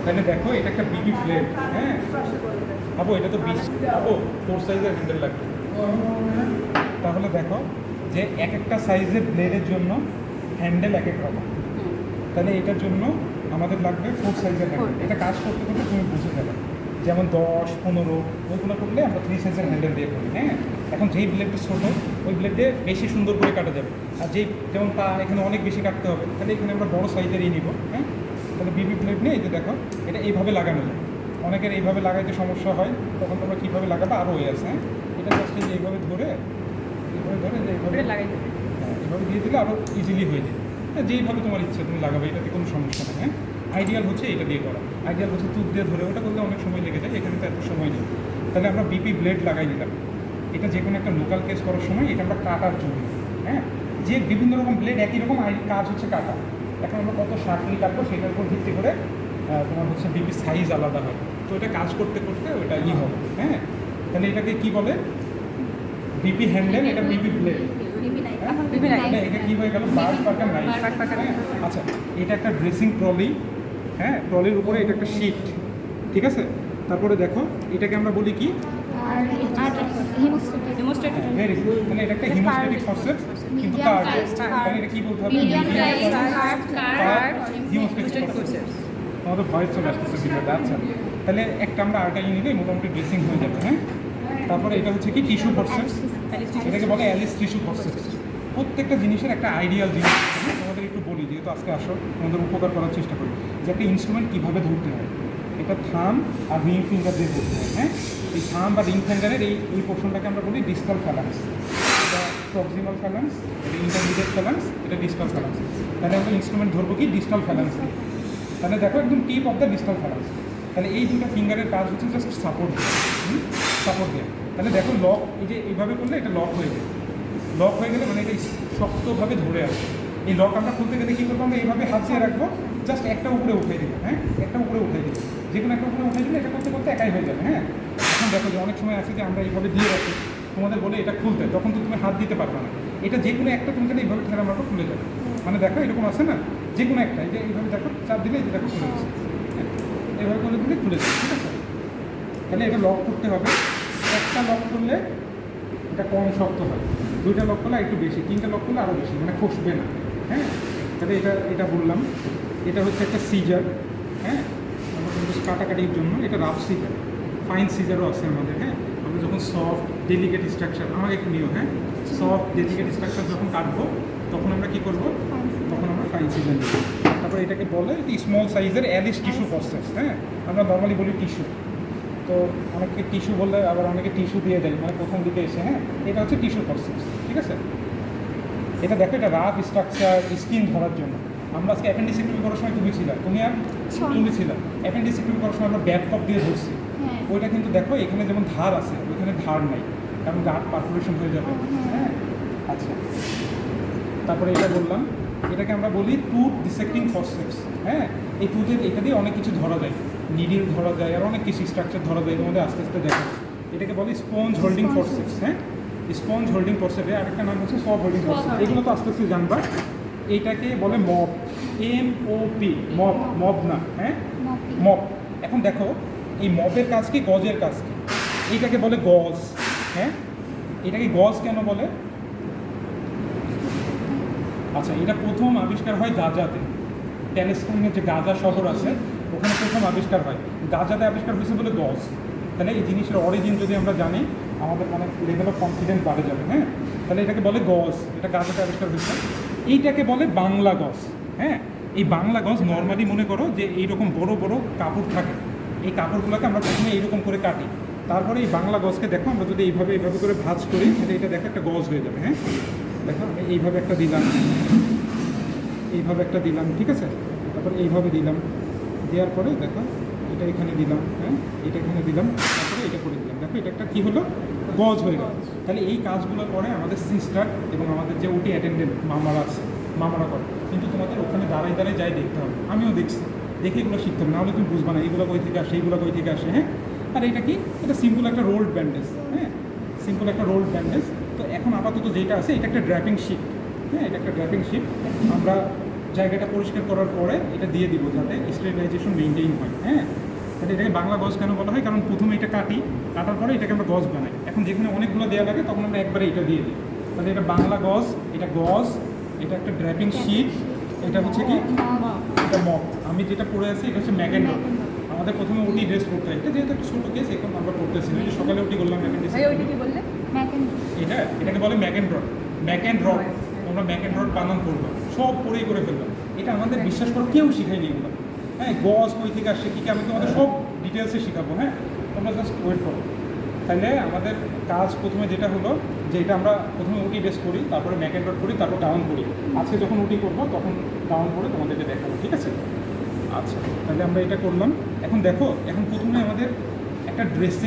তাহলে দেখো এটা একটা বিবি প্লেট, হ্যাঁ আপু এটা তো 20 আপু 4 সাইজের হ্যান্ডেল লাগবে। তাহলে দেখো যে এক একটা সাইজের ব্লেডের জন্য হ্যান্ডেল এক এক রকম। তাহলে এটার জন্য আমাদের লাগবে 4 সাইজের হ্যান্ডেল। এটা কাজ করতে করতে তুমি বুঝে যাবে, যেমন 10, 15 ওইগুলো করলে আমরা 3 সাইজের হ্যান্ডেল দিয়ে করি। হ্যাঁ, এখন যেই ব্লেডটা ছোটো ওই ব্লেডে বেশি সুন্দর করে কাটা যাবে, আর যেই যেমন পা এখানে অনেক বেশি কাটতে হবে, তাহলে এখানে আমরা বড় সাইজেরই নিব। হ্যাঁ, তাহলে বিবি ব্লেড নিয়ে এই যে দেখো এটা এইভাবে লাগানো যায়। অনেকের এইভাবে লাগাইতে সমস্যা হয়, তখন তোমরা কীভাবে লাগাবে আরও হয়ে আছে। হ্যাঁ, এটা জাস্ট এইভাবে ধরে যে এইভাবে লাগাই দেবে। হ্যাঁ, এইভাবে দিয়ে দিলে আরও ইজিলি হয়ে যায়। হ্যাঁ, যেইভাবে তোমার ইচ্ছা তুমি লাগাবে, এটাতে কোনো সমস্যা নেই। হ্যাঁ, আইডিয়াল হচ্ছে এটা দিয়ে করা। আইডিয়াল হচ্ছে তুপ দিয়ে ধরে ওটা করলে অনেক সময় লেগে যায়, এখানে তো এত সময় নেই। তাহলে আমরা বিপি ব্লেড লাগাই দিলাম। এটা যে কোনো একটা লোকাল কেস করার সময় এটা আমরা কাটার জন্য। হ্যাঁ, যে বিভিন্ন রকম ব্লেড একই রকম কাজ হচ্ছে কাটা। এখন আমরা কত শার্টলি কাটবো সেটার উপর ভিত্তি করে তোমার হচ্ছে বিপি সাইজ আলাদা হয়। তো এটা কাজ করতে করতে ওইটা হবে। হ্যাঁ, তাহলে এটাকে কি বলে? বিপি হ্যান্ডেল, এটা বিপি ব্লেড। এটা কি হয়ে গেল? Bird Parker knife. আচ্ছা, এটা একটা ড্রেসিং ট্রলি। হ্যাঁ, ট্রলির উপরে এটা একটা শীট, ঠিক আছে। তারপরে দেখো এটাকে আমরা বলি কি? Very good. মানে এটা একটা হিমোস্ট্যাটিক ফরসেপস, কিন্তু কার্ড। তাহলে এটা কি বলতে হবে? Haemostatic forceps. আমাদের ভয়েস চলে আসতেছে ভিডিওটা। আচ্ছা, তাহলে একটা আমরা আর্টাই নিলে মোটামুটি ড্রেসিং হয়ে যাবে। হ্যাঁ, তারপরে এটা হচ্ছে কি? Tissue forceps. এটাকে বলে অ্যালিস টিস্যু ফরসেপস। প্রত্যেকটা জিনিসের একটা আইডিয়াল জিনিস তোমাদের একটু বলি, যেহেতু আজকে আসো তোমাদের উপকার করার চেষ্টা করি যে একটা ইনস্ট্রুমেন্ট কীভাবে ধরতে হয়। এটা থাম আর রিং ফিঙ্গার দিয়ে ধরতে হয়। হ্যাঁ, এই থাম বা রিং ফিঙ্গারের এই পোর্শনটাকে আমরা বলি ডিস্টাল ফ্যালান্স। এটা প্রক্সিমাল ফ্যালান্স, এটা ইন্টারমিডিয়েট ফ্যালান্স, এটা ডিস্টাল ফ্যালান্স। তাহলে আমরা ইনস্ট্রুমেন্ট ধরবো কি? ডিস্টাল ফ্যালান্স। তাহলে দেখো একদম টিপ অফ দ্য ডিস্টাল ফ্যালান্স। তাহলে এই দুটো ফিঙ্গারের কাজ হচ্ছে জাস্ট সাপোর্ট দেওয়া। সাপোর্ট দেওয়া। তাহলে দেখো লক, এই যে এইভাবে করলে এটা লক হয়ে যায়। লক হয়ে গেলে মানে এটা শক্তভাবে ধরে আসবে। এই লক আমরা খুলতে গেলে কী করবো? আমরা এইভাবে হাত দিয়ে রাখবো, জাস্ট একটা উপরে উঠে দেবো। হ্যাঁ, একটা উপরে উঠে দেবো, যে কোনো একটা উপরে উঠে দিলে এটা করতে করতে একাই হয়ে যাবে। হ্যাঁ, এখন দেখো যে অনেক সময় আছে যে আমরা এইভাবে দিয়ে রাখি, তোমাদের বলে এটা খুলতে, তখন তো তুমি হাত দিতে পারবে না। এটা যে কোনো একটা তুমি যেন এইভাবে ঠেলা মারো খুলে যাবে। মানে দেখো এরকম আছে না, যে কোনো একটা এই যে এইভাবে দেখো চাপ দিলে এই যে দেখো খুলে গেছে। হ্যাঁ, এইভাবে করে দিলে খুলে যাবে, ঠিক আছে। তাহলে এটা লক করতে হবে। একটা লক করলে এটা কম শক্ত হয়, দুইটা লক করলে একটু বেশি, তিনটা লক করলে আরও বেশি, মানে খসবে না। হ্যাঁ, তাহলে এটা বললাম। এটা হচ্ছে একটা সিজার। হ্যাঁ, আমরা কিন্তু কাটাকাটির জন্য এটা রাফ সিজার, ফাইন সিজারও আছে আমাদের। হ্যাঁ, আমরা যখন সফট ডেলিকেট স্ট্রাকচার, আমাকে একটু নিও। হ্যাঁ, সফট ডেলিকেট স্ট্রাকচার যখন কাটবো তখন আমরা কী করবো? তখন আমরা ফাইন সিজার নিব। তারপরে এটাকে বলে স্মল সাইজের অ্যালিস টিস্যু ফরসেপস। হ্যাঁ, আমরা নর্মালি বলি টিস্যু, তো অনেকে টিস্যু বললে আবার অনেকে টিস্যু দিয়ে দেয় মানে প্রথম দিকে এসে। হ্যাঁ, এটা হচ্ছে টিস্যু ফরসেপস, ঠিক আছে। এটা দেখো এটা রাফ স্ট্রাকচার স্কিন ধরার জন্য। আমরা আজকে অ্যাপেন্ডিসেক্টমি করার সময় তুমি ছিলাম, তুমি ছিলাম অ্যাপেন্ডিসেক্টমি করার সময় আমরা ব্যাক কপ দিয়ে ধরছি। ওইটা কিন্তু দেখো এখানে যেমন ধার আছে, ওইখানে ধার নাই, কারণ গার্ড পারফোরেশন হয়ে যাবে। হ্যাঁ, আচ্ছা, তারপরে এটা বললাম, এটাকে আমরা বলি টুথ ডিসেক্টিং ফরসেপস। হ্যাঁ, এই টুথের এটা দিয়ে অনেক কিছু ধরা যায়, নিডিল ধরা যায়, আর অনেক কিছু স্ট্রাকচার ধরা যায়, এর মধ্যে আস্তে আস্তে দেখো। এটাকে বলি স্পঞ্জ হোল্ডিং ফরসেপস। হ্যাঁ, স্পঞ্জ হোল্ডিং ফরসেপে আরেকটা নাম হচ্ছে সব হোল্ডিং ফরসেপস। এগুলো তো আস্তে আস্তে জানবা। এইটাকে বলে মপ, MOP, মপ, মপ না। হ্যাঁ, মপ। এখন দেখো এই মপের কাজ কি, গজের কাজ কি? এইটাকে বলে গজ। হ্যাঁ, এটাকে গজ কেন বলে? আচ্ছা, এটা প্রথম আবিষ্কার হয় গাজাতে। প্যালেস্টাইনের যে গাজা শহর আছে ওখানে প্রথম আবিষ্কার হয়, গাজাতে আবিষ্কার হয়েছে বলে গজ। তাহলে এই জিনিসের অরিজিন যদি আমরা জানি আমাদের মানে লেভেল অফ কনফিডেন্স বাড়ে যাবে। হ্যাঁ, তাহলে এটাকে বলে গজ, এটা গাজাতে আবিষ্কার হয়েছে। এইটাকে বলে বাংলা গজ। হ্যাঁ, এই বাংলা গজ নর্মালি মনে করো যে এইরকম বড় বড় কাপড় থাকে, এই কাপড়গুলোকে আমরা প্রথমে এইরকম করে কাটি, তারপরে এই বাংলা গজকে দেখো আমরা যদি এইভাবে করে ভাঁজ করি তাহলে এটা দেখো একটা গজ হয়ে যাবে। হ্যাঁ, দেখো আমি এইভাবে একটা দিলাম, এইভাবে একটা দিলাম, ঠিক আছে। তারপরে এইভাবে দিলাম, দেওয়ার পরে দেখো এটা এখানে দিলাম। হ্যাঁ, এটা এখানে দিলাম, তারপরে এটা করে দিলাম। দেখো এটা একটা কী হলো? গজ হয়ে গেল। তাহলে এই কাজগুলো করে আমাদের সিস্টার এবং আমাদের যে ওটি অ্যাটেন্ডেন্ট মামারা আছে, মামারা করে। কিন্তু তোমাদের ওখানে দাঁড়ায় যাই দেখতে হবে। আমিও দেখছি, দেখে এগুলো শিখতে হবে, নাহলে তুমি বুঝবা না এইগুলো কই থেকে আসে, এইগুলো কই থেকে আসে। হ্যাঁ, আর এটা কি? এটা সিম্পল একটা রোল্ড ব্যান্ডেজ। হ্যাঁ, সিম্পল একটা রোল্ড ব্যান্ডেজ। তো এখন আপাতত যেটা আছে এটা একটা ড্র্যাপিং শিট। হ্যাঁ, এটা একটা ড্র্যাপিং শিট। আমরা জায়গাটা পরিষ্কার করার পরে এটা দিয়ে দিব যাতে স্টেরিলাইজেশন মেনটেইন হয়। হ্যাঁ, তাহলে এটাকে বাংলা গজ কেন বলা হয়? কারণ প্রথমে এটা কাটার পরে এটাকে আমরা গজ বানাই। এখন যেখানে অনেকগুলো দেওয়া লাগে তখন আমরা একবারে এটা দিয়ে দিই। তাহলে এটা বাংলা গজ, এটা গজ, এটা একটা ড্র্যাপিং শিট, এটা হচ্ছে কি এটা মপ। আমি যেটা পরে আছি এটা হচ্ছে ম্যাক অ্যান্ড ড্রপ। আমাদের প্রথমে ওটি ড্রেস করতে হয়, এটা যেহেতু একটা ছোটো কেস এখন আমরা করতেছি না, সকালে ওটি করলাম ম্যাক অ্যান্ড এটাকে বলে Mac and drop. Mac and drop আমরা ম্যাক অ্যান্ড ড্রপ বানান করবো, সব পরেই করে ফেললাম। এটা আমাদের বিশ্বাস করো কেউ শিখায়নি এগুলো। হ্যাঁ, গজ কই থেকে আসছে কী আমি তোমাদের সব ডিটেলসে শেখাবো। হ্যাঁ, তোমরা জাস্ট ওয়েট করো। তাহলে আমাদের কাজ প্রথমে যেটা হলো যে এটা আমরা প্রথমে ওটি ড্রেস করি, তারপরে ম্যাক অ্যান্ড ড্রপ করি, তারপর গাউন করি। আজকে যখন ওটি করবো তখন গাউন করে তোমাদেরকে দেখাবো, ঠিক আছে? আচ্ছা, তাহলে আমরা এটা করলাম। এখন দেখো, এখন প্রথমে আমাদের একটা ড্রেসিং